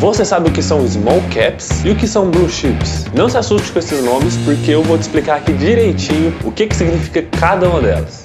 Você sabe o que são Small Caps e o que são Blue Chips? Não se assuste com esses nomes porque eu vou te explicar aqui direitinho o que significa cada uma delas.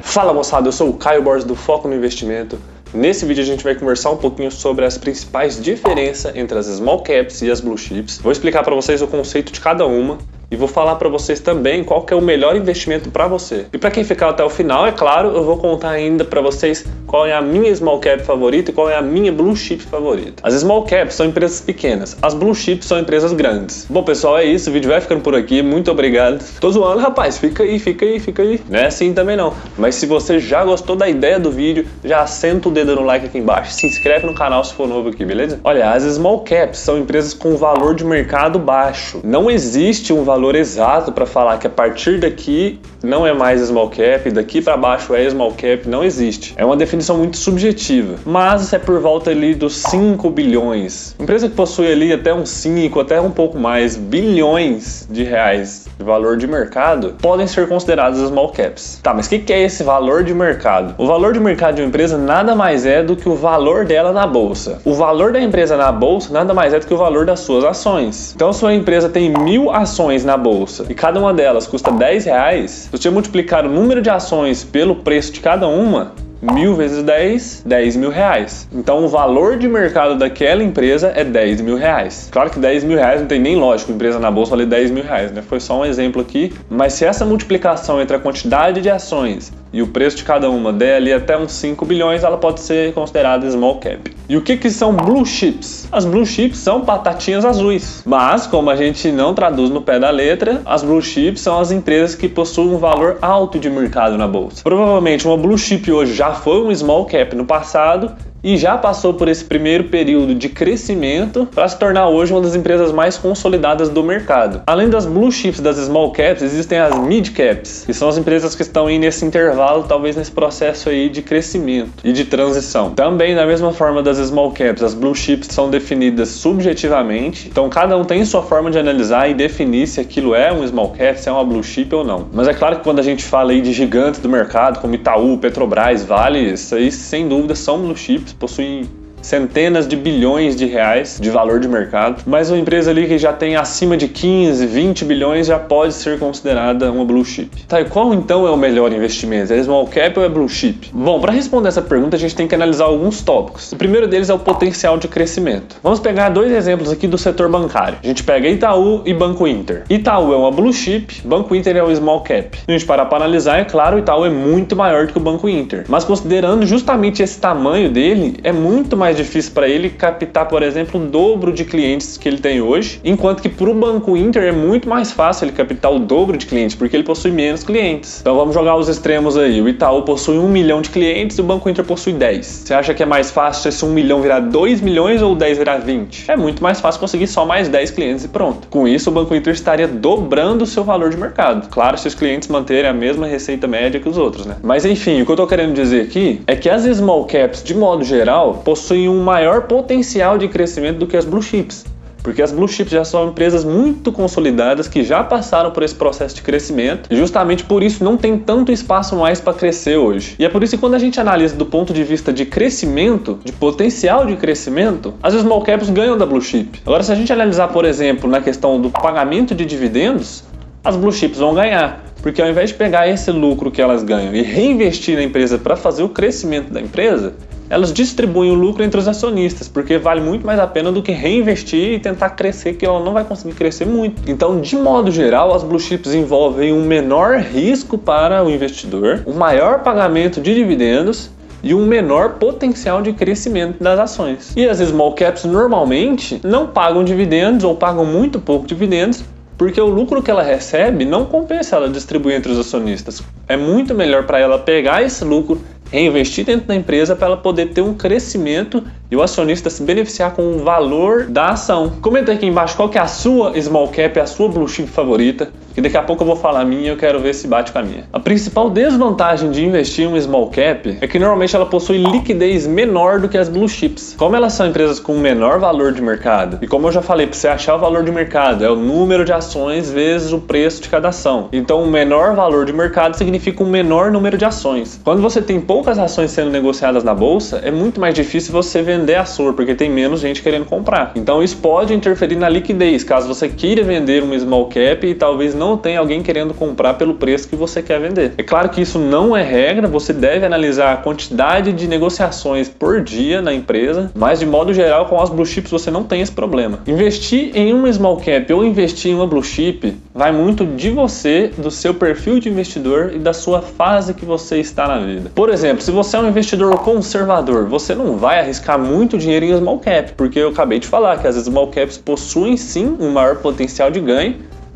Fala moçada, eu sou o Caio Borges do Foco no Investimento. Nesse vídeo a gente vai conversar um pouquinho sobre as principais diferenças entre as Small Caps e as Blue Chips. Vou explicar para vocês o conceito de cada uma e vou falar para vocês também qual que é o melhor investimento para você. E para quem ficar até o final, é claro, eu vou contar ainda para vocês qual é a minha Small Cap favorita e qual é a minha Blue Chip favorita. As Small Caps são empresas pequenas, as Blue Chips são empresas grandes. Bom pessoal, é isso, o vídeo vai ficando por aqui, muito obrigado. Tô zoando, rapaz, fica aí. Não é assim também não. Mas se você já gostou da ideia do vídeo, já assenta o dedo no like aqui embaixo, se inscreve no canal se for novo aqui, beleza? Olha, as Small Caps são empresas com valor de mercado baixo. Não existe um valor exato para falar que a partir daqui não é mais Small Cap, daqui para baixo é Small Cap, não existe. É uma definição muito subjetiva, mas é por volta ali dos 5 bilhões. Empresa que possui ali até uns 5, até um pouco mais, bilhões de reais de valor de mercado, podem ser consideradas Small Caps. Tá, mas o que é esse valor de mercado? O valor de mercado de uma empresa nada mais é do que o valor dela na bolsa. O valor da empresa na bolsa nada mais é do que o valor das suas ações. Então, se uma empresa tem 1000 ações na bolsa e cada uma delas custa 10 reais, se você multiplicar o número de ações pelo preço de cada uma, 1000 vezes 10, 10 mil reais. Então o valor de mercado daquela empresa é 10 mil reais. Claro que 10 mil reais não tem nem lógico, empresa na bolsa valer 10 mil reais, né? Foi só um exemplo aqui. Mas se essa multiplicação entre a quantidade de ações e o preço de cada uma der ali até uns 5 bilhões, ela pode ser considerada Small Cap. E o que são Blue Chips? As Blue Chips são batatinhas azuis. Mas, como a gente não traduz no pé da letra, as Blue Chips são as empresas que possuem um valor alto de mercado na bolsa. Provavelmente uma Blue Chip hoje já foi um Small Cap no passado e já passou por esse primeiro período de crescimento para se tornar hoje uma das empresas mais consolidadas do mercado. Além das Blue Chips das Small Caps, existem as Mid Caps, que são as empresas que estão aí nesse intervalo, talvez nesse processo aí de crescimento e de transição. Também, da mesma forma das Small Caps, as Blue Chips são definidas subjetivamente, então cada um tem sua forma de analisar e definir se aquilo é um Small Cap, se é uma Blue Chip ou não. Mas é claro que quando a gente fala aí de gigantes do mercado, como Itaú, Petrobras, Vale, isso aí sem dúvida são Blue Chips, possuem centenas de bilhões de reais de valor de mercado, mas uma empresa ali que já tem acima de 15, 20 bilhões já pode ser considerada uma Blue Chip. Tá, e qual então é o melhor investimento? É Small Cap ou é Blue Chip? Bom, para responder essa pergunta a gente tem que analisar alguns tópicos. O primeiro deles é o potencial de crescimento. Vamos pegar dois exemplos aqui do setor bancário. A gente pega Itaú e Banco Inter. Itaú é uma Blue Chip, Banco Inter é um Small Cap. Se a gente parar para analisar, é claro, o Itaú é muito maior do que o Banco Inter, mas considerando justamente esse tamanho dele, é muito mais difícil para ele captar, por exemplo, o dobro de clientes que ele tem hoje, enquanto que para o Banco Inter é muito mais fácil ele captar o dobro de clientes, porque ele possui menos clientes. Então vamos jogar os extremos aí. O Itaú possui 1 milhão de clientes e o Banco Inter possui 10. Você acha que é mais fácil esse 1 milhão virar 2 milhões ou 10 virar 20? É muito mais fácil conseguir só mais 10 clientes e pronto. Com isso, o Banco Inter estaria dobrando o seu valor de mercado. Claro, se os clientes manterem a mesma receita média que os outros, né? Mas enfim, o que eu tô querendo dizer aqui é que as Small Caps, de modo geral, possuem um maior potencial de crescimento do que as Blue Chips. Porque as Blue Chips já são empresas muito consolidadas que já passaram por esse processo de crescimento e justamente por isso não tem tanto espaço mais para crescer hoje. E é por isso que quando a gente analisa do ponto de vista de crescimento, de potencial de crescimento, as Small Caps ganham da Blue Chip. Agora, se a gente analisar, por exemplo, na questão do pagamento de dividendos, as Blue Chips vão ganhar. Porque ao invés de pegar esse lucro que elas ganham e reinvestir na empresa para fazer o crescimento da empresa, elas distribuem o lucro entre os acionistas, porque vale muito mais a pena do que reinvestir e tentar crescer, que ela não vai conseguir crescer muito. Então, de modo geral, as Blue Chips envolvem um menor risco para o investidor, um maior pagamento de dividendos e um menor potencial de crescimento das ações. E as Small Caps normalmente não pagam dividendos ou pagam muito pouco dividendos, porque o lucro que ela recebe não compensa ela distribuir entre os acionistas. É muito melhor para ela pegar esse lucro, reinvestir dentro da empresa para ela poder ter um crescimento e o acionista se beneficiar com o valor da ação. Comenta aqui embaixo qual que é a sua Small Cap, a sua Blue Chip favorita, que daqui a pouco eu vou falar a minha e eu quero ver se bate com a minha. A principal desvantagem de investir em uma Small Cap é que normalmente ela possui liquidez menor do que as Blue Chips. Como elas são empresas com menor valor de mercado, e como eu já falei, para você achar o valor de mercado é o número de ações vezes o preço de cada ação. Então o menor valor de mercado significa um menor número de ações. Quando você tem pouco poucas ações sendo negociadas na bolsa, é muito mais difícil você vender a sua, porque tem menos gente querendo comprar. Então isso pode interferir na liquidez, caso você queira vender uma small cap e talvez não tenha alguém querendo comprar pelo preço que você quer vender. É claro que isso não é regra, você deve analisar a quantidade de negociações por dia na empresa, mas de modo geral com as blue chips você não tem esse problema. Investir em uma small cap ou investir em uma blue chip vai muito de você, do seu perfil de investidor e da sua fase que você está na vida. Por exemplo, se você é um investidor conservador, você não vai arriscar muito dinheiro em small cap, porque eu acabei de falar que as small caps possuem sim um maior potencial de ganho,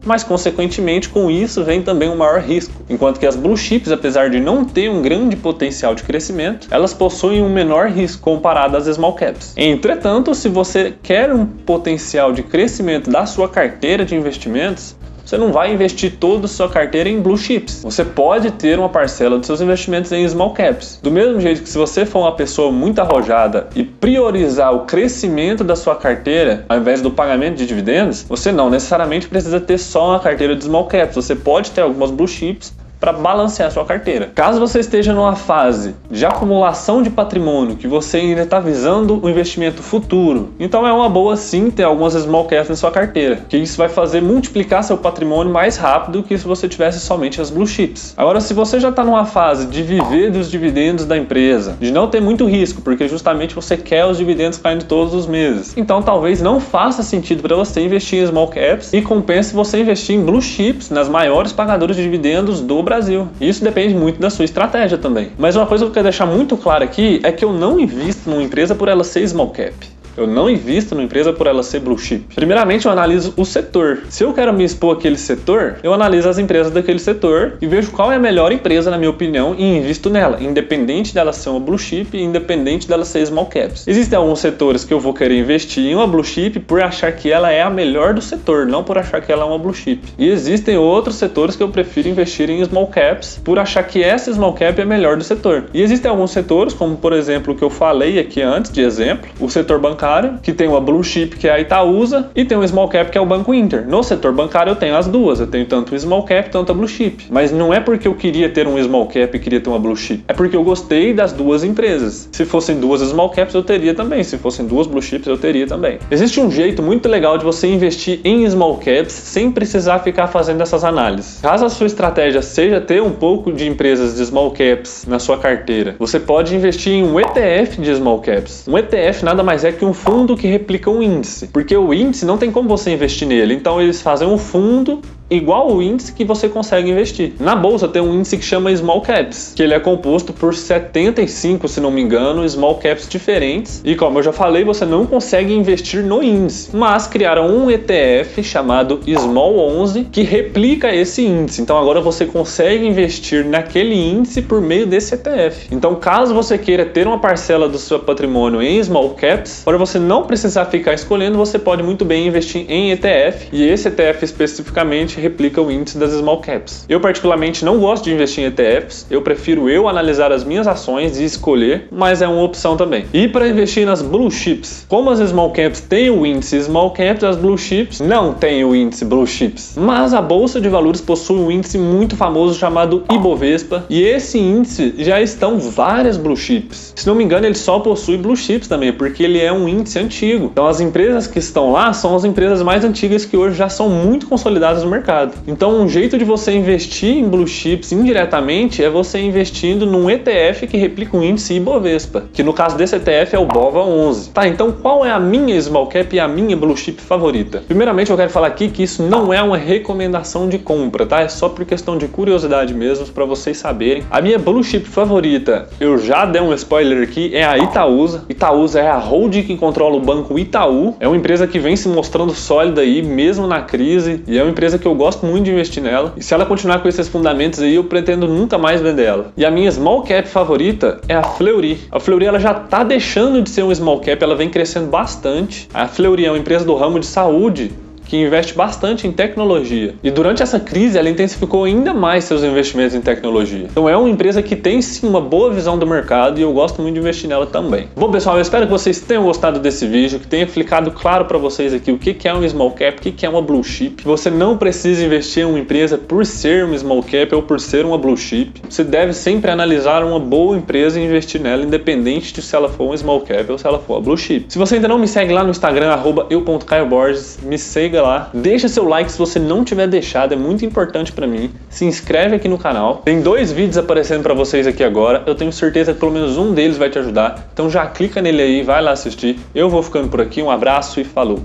mas consequentemente com isso vem também um maior risco, enquanto que as blue chips, apesar de não ter um grande potencial de crescimento, elas possuem um menor risco comparado às small caps. Entretanto, se você quer um potencial de crescimento da sua carteira de investimentos, você não vai investir toda a sua carteira em blue chips. Você pode ter uma parcela dos seus investimentos em small caps. Do mesmo jeito que se você for uma pessoa muito arrojada e priorizar o crescimento da sua carteira ao invés do pagamento de dividendos, você não necessariamente precisa ter só uma carteira de small caps. Você pode ter algumas blue chips para balancear a sua carteira. Caso você esteja numa fase de acumulação de patrimônio, que você ainda está visando o investimento futuro, então é uma boa sim ter algumas small caps na sua carteira, que isso vai fazer multiplicar seu patrimônio mais rápido que se você tivesse somente as blue chips. Agora, se você já está numa fase de viver dos dividendos da empresa, de não ter muito risco, porque justamente você quer os dividendos caindo todos os meses, então talvez não faça sentido para você investir em small caps e compense você investir em blue chips, nas maiores pagadoras de dividendos do Brasil. Isso depende muito da sua estratégia também. Mas uma coisa que eu quero deixar muito clara aqui é que eu não invisto numa empresa por ela ser small cap. Eu não invisto numa empresa por ela ser blue chip. Primeiramente, eu analiso o setor. Se eu quero me expor àquele setor, eu analiso as empresas daquele setor e vejo qual é a melhor empresa, na minha opinião, e invisto nela, independente dela ser uma blue chip e independente dela ser small caps. Existem alguns setores que eu vou querer investir em uma blue chip por achar que ela é a melhor do setor, não por achar que ela é uma blue chip. E existem outros setores que eu prefiro investir em small caps por achar que essa small cap é a melhor do setor. E existem alguns setores, como por exemplo o que eu falei aqui antes de exemplo, o setor bancário, que tem uma blue chip que é a Itaúsa e tem um small cap que é o Banco Inter. No setor bancário eu tenho as duas, eu tenho tanto o small cap quanto a blue chip. Mas não é porque eu queria ter um small cap e queria ter uma blue chip, é porque eu gostei das duas empresas. Se fossem duas small caps eu teria também, se fossem duas blue chips eu teria também. Existe um jeito muito legal de você investir em small caps sem precisar ficar fazendo essas análises. Caso a sua estratégia seja ter um pouco de empresas de small caps na sua carteira, você pode investir em um ETF de small caps. Um ETF nada mais é que um fundo que replica um índice, porque o índice não tem como você investir nele, então eles fazem um fundo igual o índice que você consegue investir. Na bolsa tem um índice que chama Small Caps, que ele é composto por 75, se não me engano, Small Caps diferentes, e como eu já falei, você não consegue investir no índice, mas criaram um ETF chamado Small 11 que replica esse índice, então agora você consegue investir naquele índice por meio desse ETF. Então caso você queira ter uma parcela do seu patrimônio em Small Caps, para você não precisar ficar escolhendo, você pode muito bem investir em ETF, e esse ETF especificamente replica o índice das small caps. Eu particularmente não gosto de investir em ETFs, eu prefiro analisar as minhas ações e escolher, mas é uma opção também. E para investir nas blue chips, como as small caps têm o índice small caps, as blue chips não têm o índice blue chips. Mas a bolsa de valores possui um índice muito famoso chamado Ibovespa, e esse índice já estão várias blue chips. Se não me engano, ele só possui blue chips também, porque ele é um índice antigo. Então as empresas que estão lá são as empresas mais antigas que hoje já são muito consolidadas no mercado. Então um jeito de você investir em blue chips indiretamente é você investindo num ETF que replica o índice Ibovespa, que no caso desse ETF é o BOVA11. Tá, então qual é a minha small cap e a minha blue chip favorita? Primeiramente eu quero falar aqui que isso não é uma recomendação de compra, tá? É só por questão de curiosidade mesmo, para vocês saberem. A minha blue chip favorita, eu já dei um spoiler aqui, é a Itaúsa. Itaúsa é a holding que controla o banco Itaú, é uma empresa que vem se mostrando sólida aí, mesmo na crise, e é uma empresa que eu gosto muito de investir nela, e se ela continuar com esses fundamentos aí, eu pretendo nunca mais vender ela. E a minha small cap favorita é a Fleury. A Fleury ela já tá deixando de ser um small cap, ela vem crescendo bastante. A Fleury é uma empresa do ramo de saúde, que investe bastante em tecnologia. E durante essa crise, ela intensificou ainda mais seus investimentos em tecnologia. Então é uma empresa que tem sim uma boa visão do mercado e eu gosto muito de investir nela também. Bom, pessoal, eu espero que vocês tenham gostado desse vídeo, que tenha ficado claro para vocês aqui o que é um small cap, o que é uma blue chip. Você não precisa investir em uma empresa por ser uma small cap ou por ser uma blue chip. Você deve sempre analisar uma boa empresa e investir nela, independente de se ela for uma small cap ou se ela for uma blue chip. Se você ainda não me segue lá no Instagram, @eu.caioborges, me siga lá. Deixa seu like se você não tiver deixado, é muito importante para mim. Se inscreve aqui no canal. Tem 2 vídeos aparecendo para vocês aqui agora. Eu tenho certeza que pelo menos um deles vai te ajudar. Então já clica nele aí, vai lá assistir. Eu vou ficando por aqui. Um abraço e falou!